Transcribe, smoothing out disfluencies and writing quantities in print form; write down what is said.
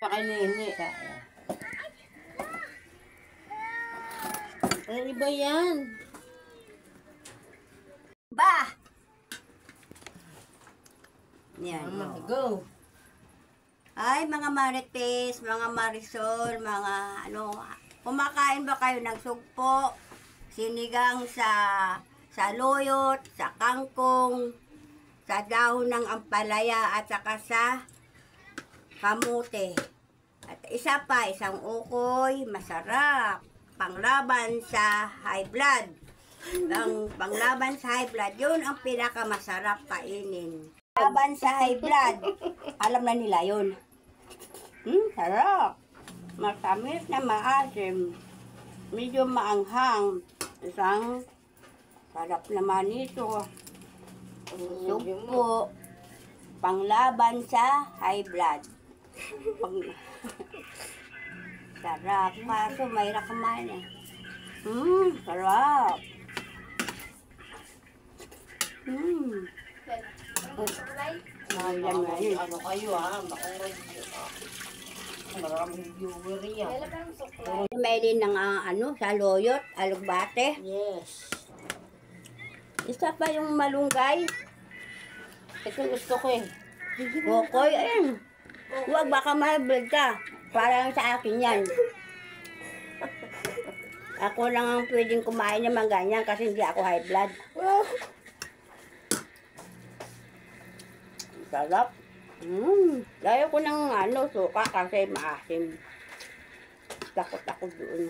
Pakinini. Ano ba yan? Ba! Yan. Go. Ay, mga marites, mga marisol, mga ano, kumakain ba kayo ng sugpo, sinigang sa loyot, sa kangkong, sa dahon ng ampalaya at saka sa kamote. At isa pa, isang ukoy, masarap. Panglaban sa high blood. Ang panglaban sa high blood, yun ang pinakamasarap kainin. Laban sa high blood, alam na nila yun. Sarap. Matamis na maasim. Medyo maanghang. Isang sarap naman ito. Sugpo. Panglaban sa high blood. Sarap. Kaso mayroon kumain eh. Sarap. Ano kayo ha? Maraming viewer yan. May din ng ano, sa loyot, alugbate. Yes. Isa pa yung malunggay. Ito gusto ko eh. Kokoy, ayun. Huwag baka ma-blood ka. Parang sa akin yan. Ako lang ang pwedeng kumain naman ganyan kasi hindi ako high blood. Sarap. Layo ko ng ano, suka kasi maasim. Takot ako doon.